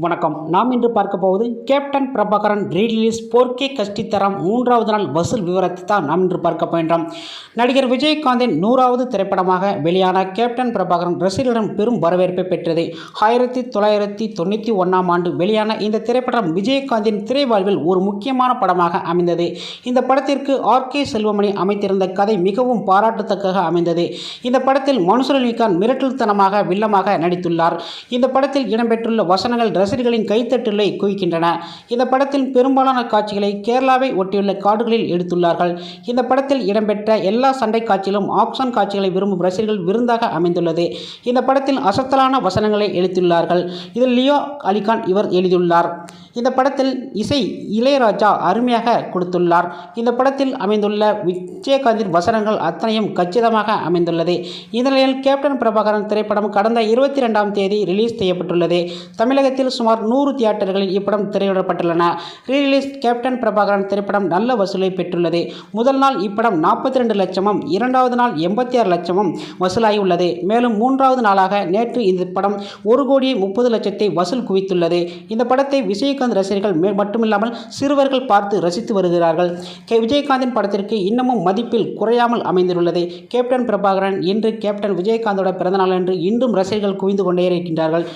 வணக்கம். நாம் இன்று பார்க்க போவது கேப்டன் பிரபாகரன் ரீரிலீஸ் 4K கஷ்டி தரம் 3வது நாள் வசூல் விவரத்தை தான் நாம் இன்று பார்க்க போகின்றோம். நடிகர் விஜயகாந்தின் 100வது திரைப்படமாக வெளியான கேப்டன் பிரபாகரன் ரசிகர்களிடம் பெரும் வரவேற்பை பெற்றது. 1991ஆம் ஆண்டு வெளியான இந்த திரைப்படம் விஜயகாந்தின் திரைவாழ்வில் ஒரு முக்கியமான படமாக அமைந்தது. இந்த படத்திற்கு RK செல்வமணி அமைத்திருந்த கதை மிகவும் பாராட்டத்தக்க அமைந்தது. இந்த படத்தில் மன்சூர் அலிகான் மிரட்டல்தனமாக வில்லமாக நடித்துள்ளார். இந்த படத்தில் இடம்பெற்றுள்ள வசனங்கள் ரசிகர்களின் கைத்தட்டலை குவிக்கின்றன. இந்த படத்தில் பெரும்பாலான காட்சிகளை கேரளாவை ஒட்டியுள்ள காடுகளில் எடுத்துள்ளார்கள். இந்த படத்தில் இடம்பெற்ற எல்லா சண்டை காட்சிகளும் ஆக்ஷன் காட்சிகளை விரும்பும் ரசிகர்கள் விருந்தாக அமைந்துள்ளது. இந்த படத்தில் அசத்தலான வசனங்களை எழுதியுள்ளார்கள். இதில் லியோ அலிகான் இவர் எழுதியுள்ளார். இந்த படத்தில் இசை இளையராஜா அருமையாக கொடுத்துள்ளார். இந்த படத்தில் அமைந்துள்ள விஜயகாந்தின் வசனங்கள் அத்தனையும் கச்சிதமாக அமைந்துள்ளது. இந்த நிலையில் கேப்டன் பிரபாகரன் திரைப்படம் கடந்த 22ஆம் தேதி ரிலீஸ் செய்யப்பட்டுள்ளது. தமிழகத்தில் சுமார் 100 தியேட்டர்களில் இப்படம் திரையிடப்பட்டுள்ளன. ரீரிலீஸ் கேப்டன் பிரபாகரன் திரைப்படம் நல்ல வசூலை பெற்றுள்ளது. முதல் நாள் இப்படம் 42 லட்சமும் 2வது நாள் 86 லட்சமும் வசூலாகி உள்ளது. மேலும் 3வது நாளாக நேற்று இந்த படம் 1,30,00,000 வசூல் குவித்துள்ளது. இந்த படத்தை விஜயகாந்த் ரசிகர்கள் மட்டுமில்லாமல் சிறுவர்கள் பார்த்து ரசித்து வருகிறார்கள். விஜயகாந்தின் படத்திற்கு இன்னமும் மதிப்பில் குறையாமல் அமைந்துள்ளது. கேப்டன் பிரபாகரன் இன்று கேப்டன் விஜயகாந்தோட பிறந்தநாள் என்று இன்றும் ரசிகர்கள் குவிந்து கொண்டே இருக்கின்றார்கள்.